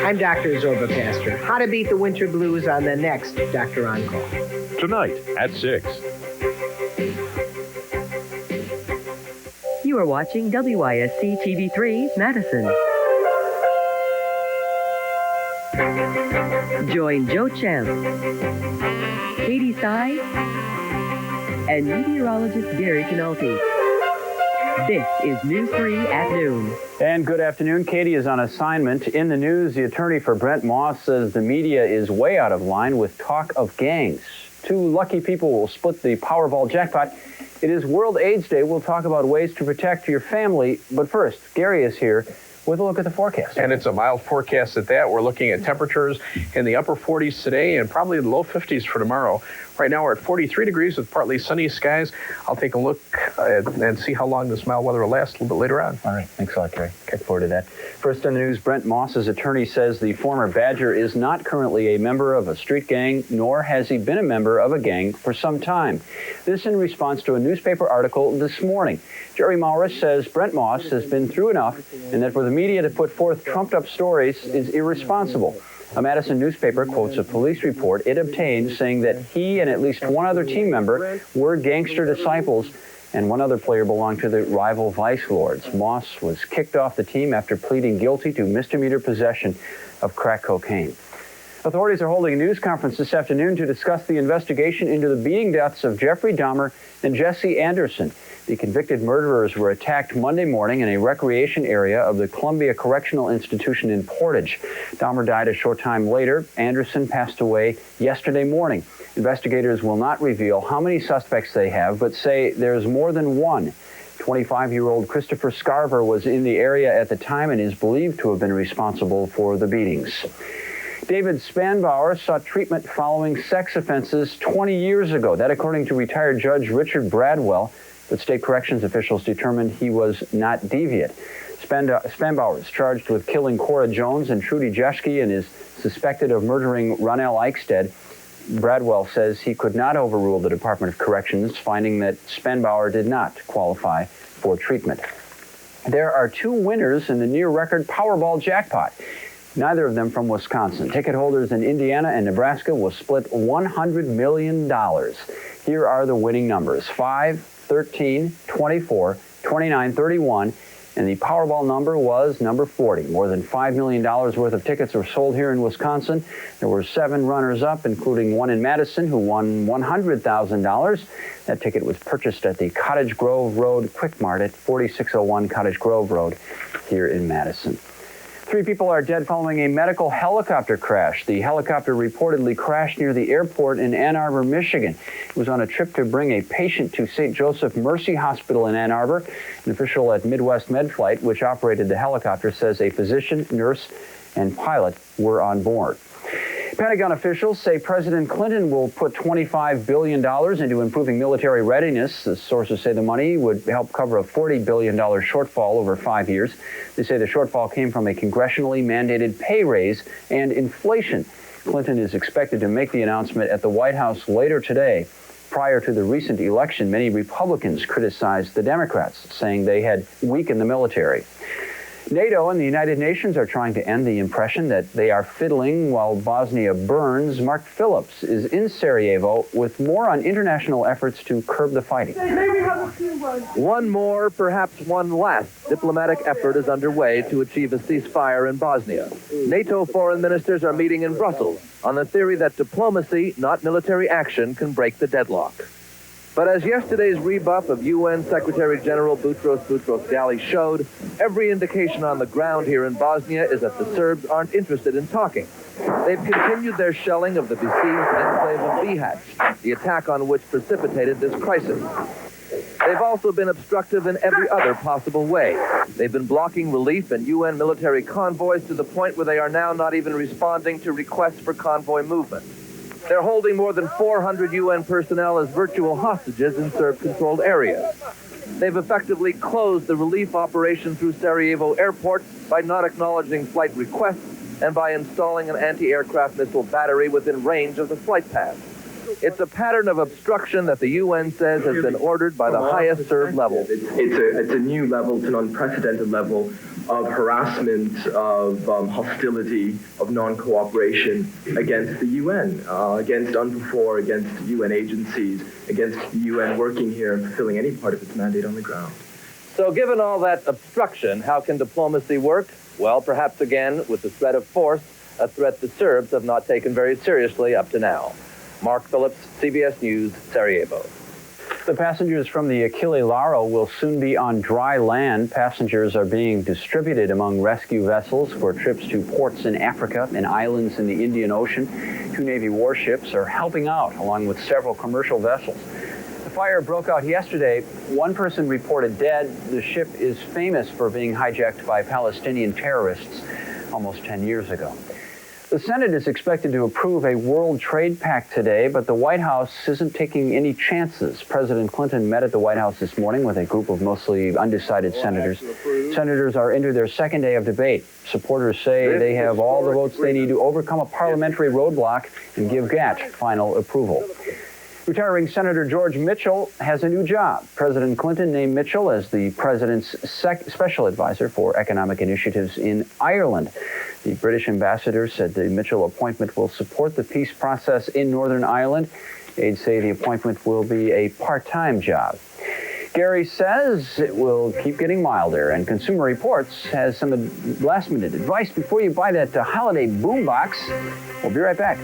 I'm Dr. Zorba Pastor. How to beat the winter blues on the next Dr. On Call. Tonight at 6. You are watching WISC TV3 Madison. Join Joe Champ, Katie Sy, and meteorologist Gary Canalti. This is News 3 at noon. And good afternoon. Katie is on assignment. In the news, the attorney for Brent Moss says the media is way out of line with talk of gangs. 2 lucky people will split the Powerball jackpot. It is World AIDS Day. We'll talk about ways to protect your family. But first, Gary is here with a look at the forecast. And it's a mild forecast at that. We're looking at temperatures in the upper 40s today and probably the low 50s for tomorrow. Right now we're at 43 degrees with partly sunny skies. I'll take a look and see how long this mild weather will last a little bit later on. All right. Thanks a lot, Gary. Look forward to that. First on the news, Brent Moss's attorney says the former Badger is not currently a member of a street gang, nor has he been a member of a gang for some time. This in response to a newspaper article this morning. Jerry Maurice says Brent Moss has been through enough and that for the media to put forth trumped-up stories is irresponsible. A Madison newspaper quotes a police report it obtained saying that he and at least one other team member were gangster disciples and one other player belonged to the rival Vice Lords. Moss was kicked off the team after pleading guilty to misdemeanor possession of crack cocaine. Authorities are holding a news conference this afternoon to discuss the investigation into the beating deaths of Jeffrey Dahmer and Jesse Anderson. The convicted murderers were attacked Monday morning in a recreation area of the Columbia Correctional Institution in Portage. Dahmer died a short time later. Anderson passed away yesterday morning. Investigators will not reveal how many suspects they have, but say there's more than one. 25-year-old Christopher Scarver was in the area at the time and is believed to have been responsible for the beatings. David Spanbauer sought treatment following sex offenses 20 years ago. That according to retired Judge Richard Bradwell, but state corrections officials determined he was not deviant. Spanbauer is charged with killing Cora Jones and Trudy Jeschke and is suspected of murdering Ronell Eichstead. Bradwell says he could not overrule the Department of Corrections, finding that Spanbauer did not qualify for treatment. There are 2 winners in the near-record Powerball jackpot, neither of them from Wisconsin. Ticket holders in Indiana and Nebraska will split $100 million. Here are the winning numbers: 5, 13, 24, 29, 31, and the Powerball number was number 40. More than $5 million worth of tickets were sold here in Wisconsin. There were 7 runners-up, including one in Madison who won $100,000. That ticket was purchased at the Cottage Grove Road Quick Mart at 4601 Cottage Grove Road here in Madison. 3 people are dead following a medical helicopter crash. The helicopter reportedly crashed near the airport in Ann Arbor, Michigan. It was on a trip to bring a patient to St. Joseph Mercy Hospital in Ann Arbor. An official at Midwest MedFlight, which operated the helicopter, says a physician, nurse, and pilot were on board. Pentagon officials say President Clinton will put $25 billion into improving military readiness. The sources say the money would help cover a $40 billion shortfall over 5 years. They say the shortfall came from a congressionally mandated pay raise and inflation. Clinton is expected to make the announcement at the White House later today. Prior to the recent election, many Republicans criticized the Democrats, saying they had weakened the military. NATO and the United Nations are trying to end the impression that they are fiddling while Bosnia burns. Mark Phillips is in Sarajevo with more on international efforts to curb the fighting. One more, perhaps one last, diplomatic effort is underway to achieve a ceasefire in Bosnia. NATO foreign ministers are meeting in Brussels on the theory that diplomacy, not military action, can break the deadlock. But as yesterday's rebuff of UN Secretary General Boutros Ghali showed, every indication on the ground here in Bosnia is that the Serbs aren't interested in talking. They've continued their shelling of the besieged enclave of Bihać, the attack on which precipitated this crisis. They've also been obstructive in every other possible way. They've been blocking relief and UN military convoys to the point where they are now not even responding to requests for convoy movement. They're holding more than 400 UN personnel as virtual hostages in Serb-controlled areas. They've effectively closed the relief operation through Sarajevo airport by not acknowledging flight requests and by installing an anti-aircraft missile battery within range of the flight path. It's a pattern of obstruction that the UN says has been ordered by the highest Serb level. It's a new level, it's an unprecedented level of harassment, of hostility, of non-cooperation against the UN, against UNPROFOR, against UN agencies, against the UN working here and fulfilling any part of its mandate on the ground. So given all that obstruction, how can diplomacy work? Well, perhaps again with the threat of force, a threat the Serbs have not taken very seriously up to now. Mark Phillips, CBS News, Sarajevo. The passengers from the Achille Lauro will soon be on dry land. Passengers are being distributed among rescue vessels for trips to ports in Africa and islands in the Indian Ocean. 2 Navy warships are helping out, along with several commercial vessels. The fire broke out yesterday. 1 person reported dead. The ship is famous for being hijacked by Palestinian terrorists almost 10 years ago. The Senate is expected to approve a World Trade Pact today, but the White House isn't taking any chances. President Clinton met at the White House this morning with a group of mostly undecided senators. Senators are into their second day of debate. Supporters say they have all the votes they need to overcome a parliamentary roadblock and give GATT final approval. Retiring Senator George Mitchell has a new job. President Clinton named Mitchell as the president's special advisor for economic initiatives in Ireland. The British ambassador said the Mitchell appointment will support the peace process in Northern Ireland. Aides say the appointment will be a part-time job. Gary says it will keep getting milder, and Consumer Reports has some last-minute advice before you buy that holiday boombox. We'll be right back.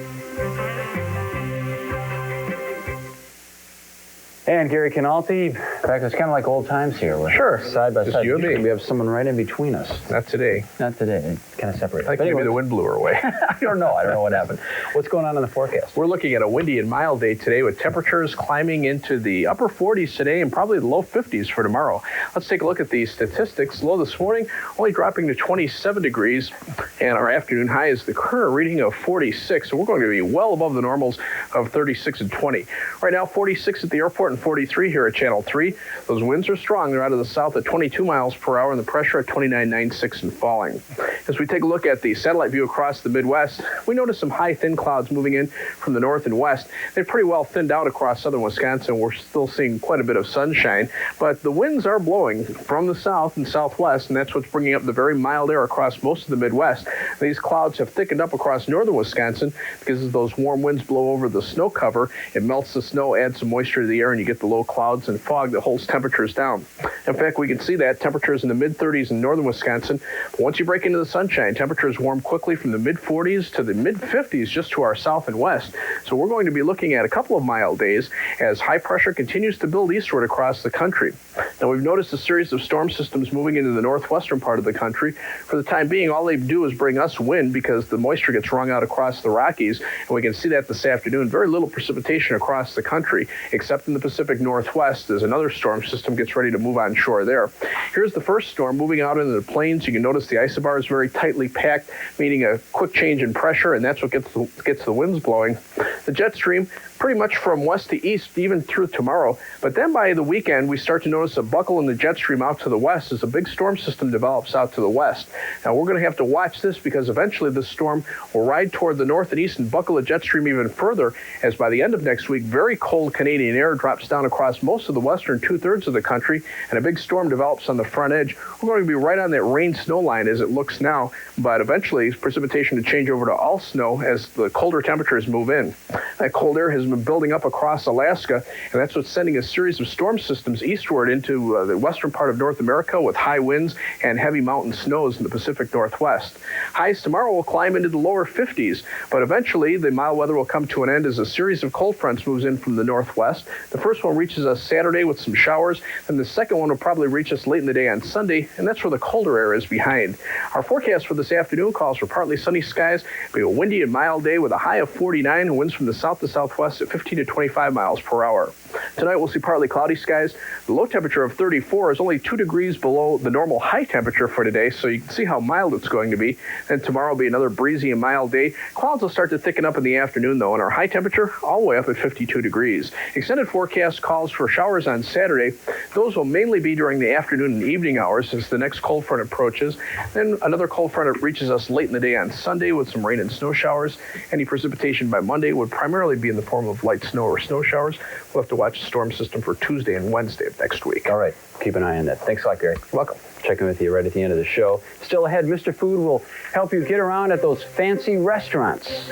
And Gary Canalti, in fact, it's kind of like old times here. We're Sure. Side by Just side. you and me. We have someone right in between us. Not today. Not today. It's kind of separated. I think But maybe anyway, the wind blew her away. I don't know what happened. What's going on in the forecast? We're looking at a windy and mild day today with temperatures climbing into the upper 40s today and probably the low 50s for tomorrow. Let's take a look at the statistics. Low this morning, only dropping to 27 degrees, and our afternoon high is the current reading of 46. So we're going to be well above the normals of 36 and 20. Right now, 46 at the airport and 43 here at Channel 3. Those winds are strong. They're out of the south at 22 miles per hour and the pressure at 29.96 and falling. As we take a look at the satellite view across the Midwest, we notice some high thin clouds moving in from the north and west. They're pretty well thinned out across southern Wisconsin. We're still seeing quite a bit of sunshine, but the winds are blowing from the south and southwest, and that's what's bringing up the very mild air across most of the Midwest. These clouds have thickened up across northern Wisconsin because as those warm winds blow over the snow cover, it melts the snow, adds some moisture to the air, and you get the low clouds and fog that holds temperatures down. In fact, we can see that temperatures in the mid-30s in northern Wisconsin. But once you break into the sunshine, temperatures warm quickly from the mid-40s to the mid-50s just to our south and west. So we're going to be looking at a couple of mild days as high pressure continues to build eastward across the country. Now, we've noticed a series of storm systems moving into the northwestern part of the country. For the time being, all they do is bring us wind because the moisture gets wrung out across the Rockies, and we can see that this afternoon. Very little precipitation across the country, except in the Pacific Northwest as another storm system gets ready to move on shore there. Here's the first storm moving out into the plains. You can notice the isobar is very tightly packed, meaning a quick change in pressure, and that's what gets the winds blowing. The jet stream pretty much from west to east, even through tomorrow. But then by the weekend, we start to notice a buckle in the jet stream out to the west as a big storm system develops out to the west. Now, we're going to have to watch this because eventually this storm will ride toward the north and east and buckle the jet stream even further, as by the end of next week, very cold Canadian air drops down across most of the western two-thirds of the country, and a big storm develops on the front edge. We're going to be right on that rain-snow line as it looks now, but eventually precipitation to change over to all snow as the colder temperatures move in. That cold air has been building up across Alaska, and that's what's sending a series of storm systems eastward into the western part of North America with high winds and heavy mountain snows in the Pacific Northwest. Highs tomorrow will climb into the lower 50s, but eventually the mild weather will come to an end as a series of cold fronts moves in from the northwest. The first one reaches us Saturday with some showers, and the second one will probably reach us late in the day on Sunday, and that's where the colder air is behind. Our forecast for this afternoon calls for partly sunny skies, be a windy and mild day with a high of 49 and winds from the south to southwest at 15 to 25 miles per hour. Tonight we'll see partly cloudy skies. The low temperature of 34 is only 2 degrees below the normal high temperature for today, so you can see how mild it's going to be. Then tomorrow will be another breezy and mild day. Clouds will start to thicken up in the afternoon, though, and our high temperature all the way up at 52 degrees. Extended forecast calls for showers on Saturday. Those will mainly be during the afternoon and evening hours as the next cold front approaches. Then another cold front reaches us late in the day on Sunday with some rain and snow showers. Any precipitation by Monday would primarily be in the form of light snow or snow showers. We'll have to watch storm system for Tuesday and Wednesday of next week. All right. Keep an eye on that. Thanks a lot, Gary. You're welcome. Checking with you right at the end of the show. Still ahead, Mr. Food will help you get around at those fancy restaurants.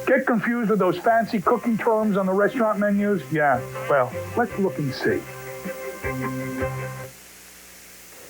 Get confused with those fancy cooking terms on the restaurant menus? Yeah, well, let's look and see.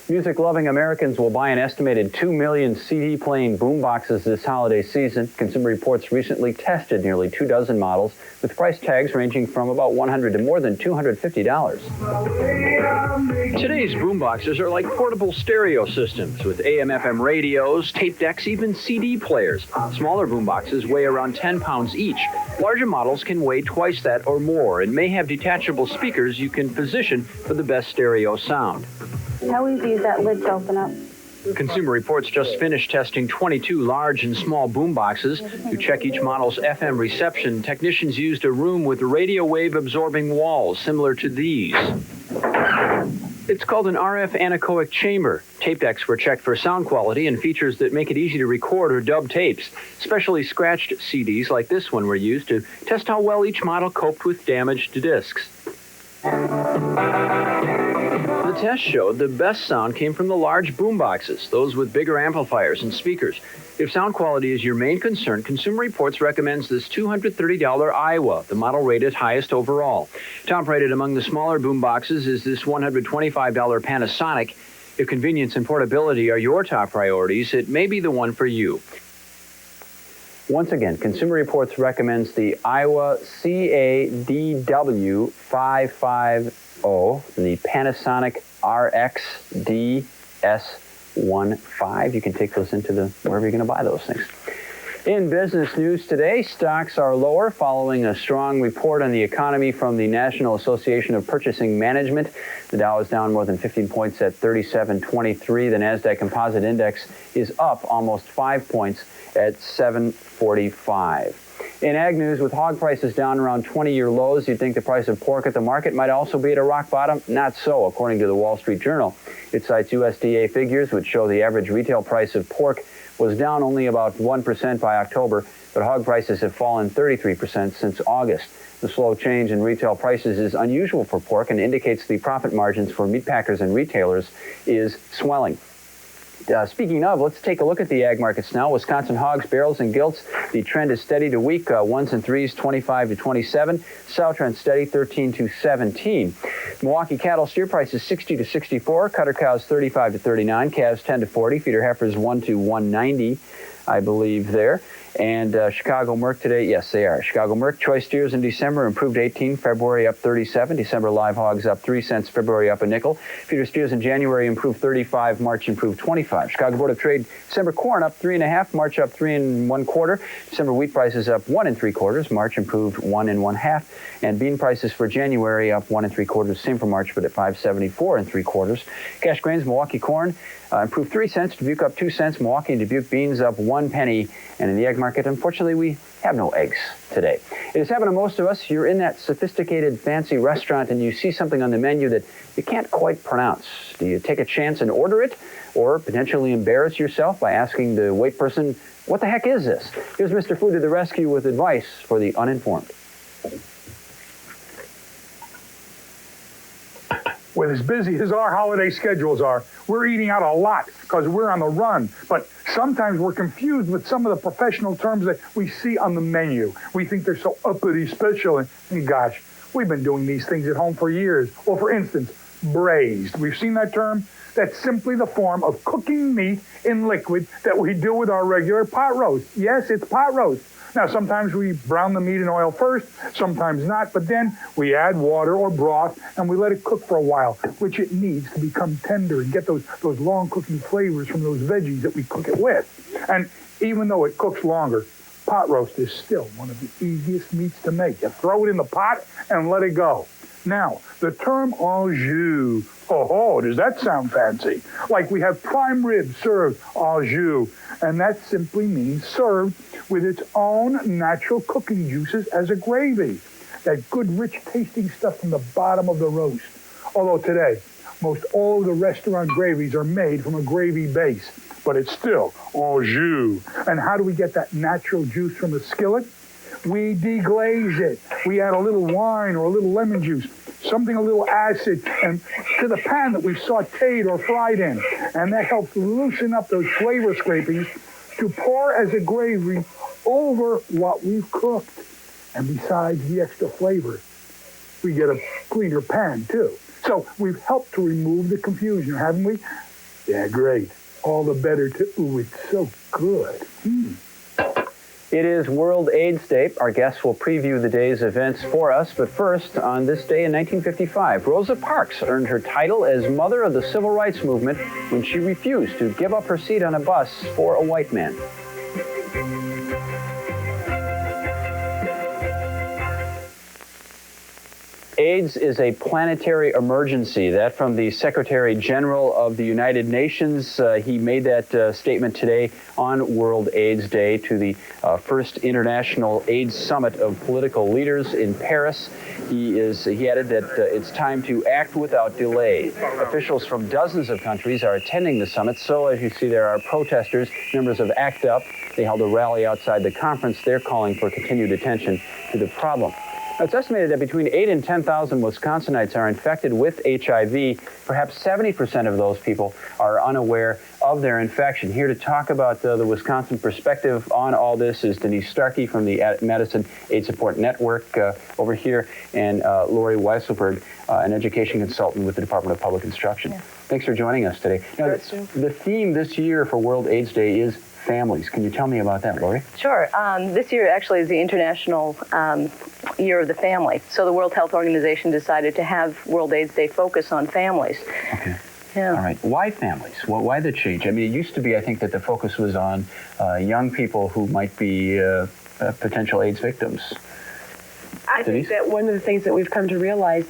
Music-loving Americans will buy an estimated 2 million CD-playing boomboxes this holiday season. Consumer Reports recently tested nearly 24 models with price tags ranging from about $100 to more than $250. Today's boomboxes are like portable stereo systems with AM/FM radios, tape decks, even CD players. Smaller boomboxes weigh around 10 pounds each. Larger models can weigh twice that or more and may have detachable speakers you can position for the best stereo sound. How easy is that lid to open up? Consumer Reports just finished testing 22 large and small boomboxes. To check each model's FM reception, technicians used a room with radio wave absorbing walls similar to these. It's called an RF anechoic chamber. Tape decks were checked for sound quality and features that make it easy to record or dub tapes. Specially scratched CDs like this one were used to test how well each model coped with damaged discs. The test showed the best sound came from the large boomboxes, those with bigger amplifiers and speakers. If sound quality is your main concern, Consumer Reports recommends this $230 Iowa, the model rated highest overall. Top rated among the smaller boomboxes is this $125 Panasonic. If convenience and portability are your top priorities, it may be the one for you. Once again, Consumer Reports recommends the Iowa CADW550, the Panasonic RXDS15. You can take those into wherever you're going to buy those things. In business news today, stocks are lower following a strong report on the economy from the National Association of Purchasing Management. The Dow is down more than 15 points at 3723. The NASDAQ Composite Index is up almost 5 points at 745. In ag news, with hog prices down around 20-year lows, you'd think the price of pork at the market might also be at a rock bottom. Not so, according to the Wall Street Journal. It cites USDA figures, which show the average retail price of pork was down only about 1% by October, but hog prices have fallen 33% since August. The slow change in retail prices is unusual for pork and indicates the profit margins for meat packers and retailers is swelling. Speaking of, let's take a look at the ag markets now. Wisconsin hogs, barrels, and gilts. The trend is steady to weak. Ones and threes, 25 to 27. Sow trend steady, 13 to 17. Milwaukee cattle steer prices 60 to 64. Cutter cows 35 to 39. Calves 10 to 40. Feeder heifers 1 to 190, I believe there. And Chicago Merc today, yes, they are. Chicago Merc choice steers in December improved 18, February up 37. December live hogs up 3 cents, February up a nickel. Feeder steers in January improved 35, March improved 25. Chicago Board of Trade, December corn up 3.5, March up 3 1/4. December wheat prices up 1 3/4, March improved 1 1/2. And bean prices for January up 1 3/4, same for March, but at 5.74 3/4. Cash grains, Milwaukee corn improved 3 cents, Dubuque up 2 cents, Milwaukee and Dubuque beans up 1 penny. And in the egg market, unfortunately, we have no eggs today. It has happened to most of us. You're in that sophisticated, fancy restaurant and you see something on the menu that you can't quite pronounce. Do you take a chance and order it, or potentially embarrass yourself by asking the wait person, what the heck is this? Here's Mr. Food to the rescue with advice for the uninformed. With as busy as our holiday schedules are, we're eating out a lot because we're on the run. But sometimes we're confused with some of the professional terms that we see on the menu. We think they're so uppity special, and gosh, we've been doing these things at home for years. Well, for instance, braised. We've seen that term? That's simply the form of cooking meat in liquid that we do with our regular pot roast. Yes, it's pot roast. Now, sometimes we brown the meat in oil first, sometimes not, but then we add water or broth and we let it cook for a while, which it needs to become tender and get those long cooking flavors from those veggies that we cook it with. And even though it cooks longer, pot roast is still one of the easiest meats to make. You throw it in the pot and let it go. Now, the term au jus, does that sound fancy? Like we have prime rib served au jus, and that simply means served with its own natural cooking juices as a gravy. That good, rich tasting stuff from the bottom of the roast. Although today, most all of the restaurant gravies are made from a gravy base, but it's still au jus. And how do we get that natural juice from the skillet? we deglaze it. We add a little wine or a little lemon juice, something a little acid, and to the pan that we've sauteed or fried in. And that helps loosen up those flavor scrapings to pour as a gravy over what we've cooked. And besides the extra flavor, we get a cleaner pan too. So we've helped to remove the confusion, haven't we? Yeah, great. All the better to, ooh, it's so good. It is World AIDS Day. Our guests will preview the day's events for us. But first, on this day in 1955, Rosa Parks earned her title as Mother of the Civil Rights Movement when she refused to give up her seat on a bus for a white man. AIDS is a planetary emergency. That from the Secretary General of the United Nations. He made that statement today on World AIDS Day to the first International AIDS Summit of Political Leaders in Paris. He added that it's time to act without delay. Officials from dozens of countries are attending the summit. So as you see, there are protesters, members of ACT UP. They held a rally outside the conference. They're calling for continued attention to the problem. It's estimated that between 8 and 10,000 Wisconsinites are infected with HIV. Perhaps 70% of those people are unaware of their infection. Here to talk about the Wisconsin perspective on all this is Denise Starkey from the Madison AIDS Support Network over here, and Lori Weisselberg, an education consultant with the Department of Public Instruction. Yeah. Thanks for joining us today. Now, the theme this year for World AIDS Day is families. Can you tell me about that, Lori? Sure. This year actually is the International Year of the Family. So the World Health Organization decided to have World AIDS Day focus on families. Okay. Yeah. All right. Why families? Why the change? I mean, it used to be, I think, that the focus was on young people who might be potential AIDS victims. I think that one of the things that we've come to realize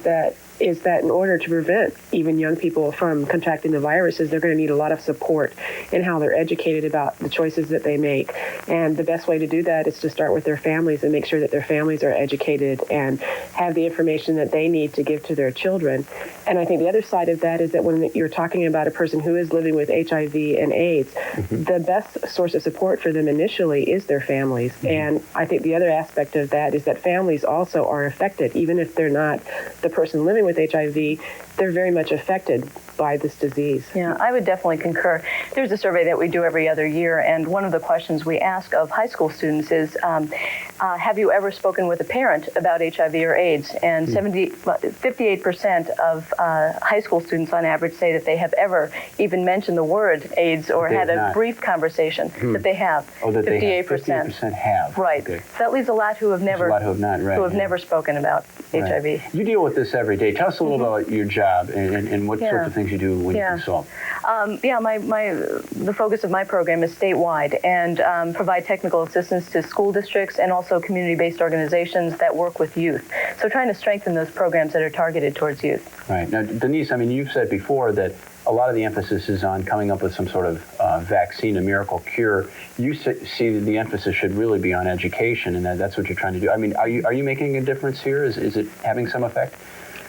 is that in order to prevent even young people from contracting the viruses, they're going to need a lot of support in how they're educated about the choices that they make. And the best way to do that is to start with their families and make sure that their families are educated and have the information that they need to give to their children. And I think the other side of that is that when you're talking about a person who is living with HIV and AIDS, the best source of support for them initially is their families. And I think the other aspect of that is that families also are affected. Even if they're not the person living with HIV, they're very much affected by this disease. Yeah, I would definitely concur. There's a survey that we do every other year, and one of the questions we ask of high school students is, have you ever spoken with a parent about HIV or AIDS? And 58% of high school students on average say that they have ever even mentioned the word AIDS or had a brief conversation, that they have. Oh, that 58% have. Right. Okay. So that leaves a lot who have never, who have not, right, who have never spoken about HIV. You deal with this every day. Tell us a little about your job and what sorts of things you do when you consult. The focus of my program is statewide and provide technical assistance to school districts and also community-based organizations that work with youth. So trying to strengthen those programs that are targeted towards youth. Right. Now, Denise, I mean, you've said before that a lot of the emphasis is on coming up with some sort of vaccine, a miracle cure. You see that the emphasis should really be on education, and that's what you're trying to do. I mean, are you making a difference here? Is it having some effect?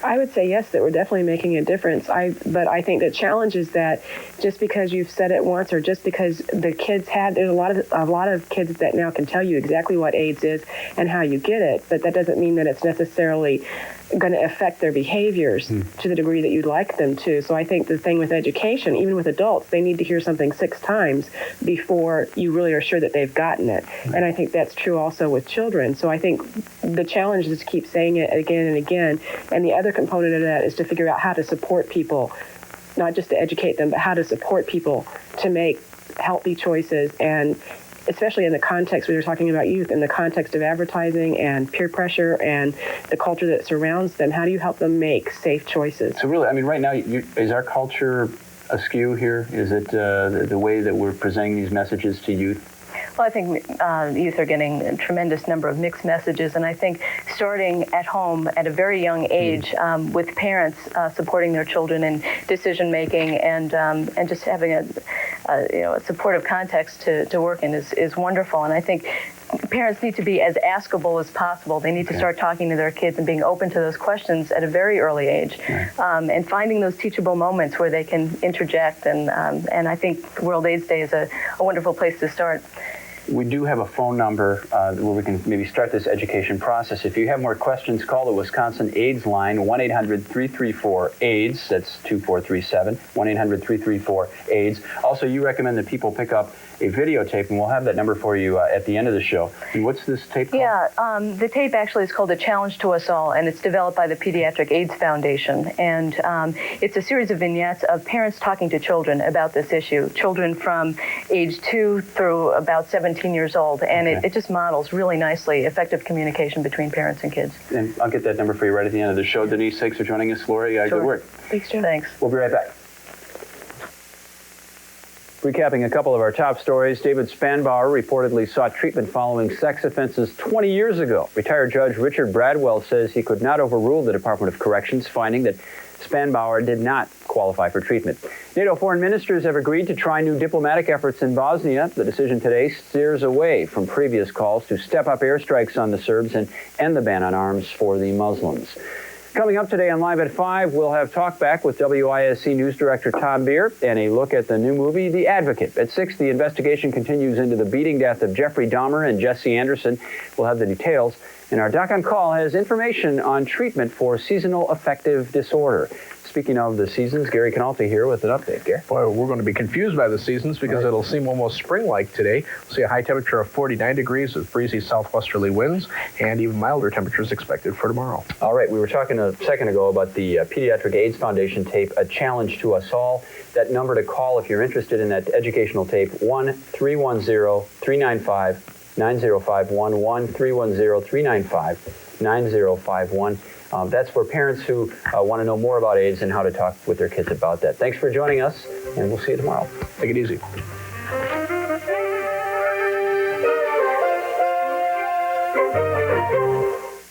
I would say yes, that we're definitely making a difference. But I think the challenge is that just because you've said it once, or just because the kids there's a lot of kids that now can tell you exactly what AIDS is and how you get it, but that doesn't mean that it's necessarily going to affect their behaviors to the degree that you'd like them to. So I think the thing with education, even with adults, they need to hear something 6 times before you really are sure that they've gotten it. And I think that's true also with children. So I think the challenge is to keep saying it again and again. And the other component of that is to figure out how to support people, not just to educate them, but how to support people to make healthy choices, and especially in the context, we were talking about youth, in the context of advertising and peer pressure and the culture that surrounds them. How do you help them make safe choices? So really, I mean, right now, is our culture askew here? Is it the way that we're presenting these messages to youth? Well, I think youth are getting a tremendous number of mixed messages, and I think starting at home at a very young age with parents supporting their children in decision making and just having a supportive context to work in is wonderful. And I think parents need to be as askable as possible. They need to start talking to their kids and being open to those questions at a very early age, and finding those teachable moments where they can interject. And I think World AIDS Day is a wonderful place to start. We do have a phone number where we can maybe start this education process. If you have more questions, call the Wisconsin AIDS line, 1-800-334-AIDS. That's 2437, 1-800-334-AIDS. Also, you recommend that people pick up a videotape, and we'll have that number for you at the end of the show. And what's this tape called? Yeah, the tape actually is called A Challenge to Us All, and it's developed by the Pediatric AIDS Foundation. And it's a series of vignettes of parents talking to children about this issue, children from age 2 through about 17 years old. And it just models really nicely effective communication between parents and kids. And I'll get that number for you right at the end of the show. Denise, thanks for joining us. Lori, good work. Thanks, Jim. Thanks. We'll be right back. Recapping a couple of our top stories, David Spanbauer reportedly sought treatment following sex offenses 20 years ago. Retired Judge Richard Bradwell says he could not overrule the Department of Corrections finding that Spanbauer did not qualify for treatment. NATO foreign ministers have agreed to try new diplomatic efforts in Bosnia. The decision today steers away from previous calls to step up airstrikes on the Serbs and end the ban on arms for the Muslims. Coming up today on Live at 5, we'll have talk back with WISC News Director Tom Beer and a look at the new movie, The Advocate. At 6, the investigation continues into the beating death of Jeffrey Dahmer and Jesse Anderson. We'll have the details. And our Doc on Call has information on treatment for seasonal affective disorder. Speaking of the seasons, Gary Canalti here with an update. Gary? Boy, we're going to be confused by the seasons because it'll seem almost spring-like today. We'll see a high temperature of 49 degrees with breezy southwesterly winds and even milder temperatures expected for tomorrow. All right, we were talking a second ago about the Pediatric AIDS Foundation tape, A Challenge to Us All. That number to call if you're interested in that educational tape, 1-310-395-9051, 1-310-395-9051. That's for parents who want to know more about AIDS and how to talk with their kids about that. Thanks for joining us, and we'll see you tomorrow. Take it easy.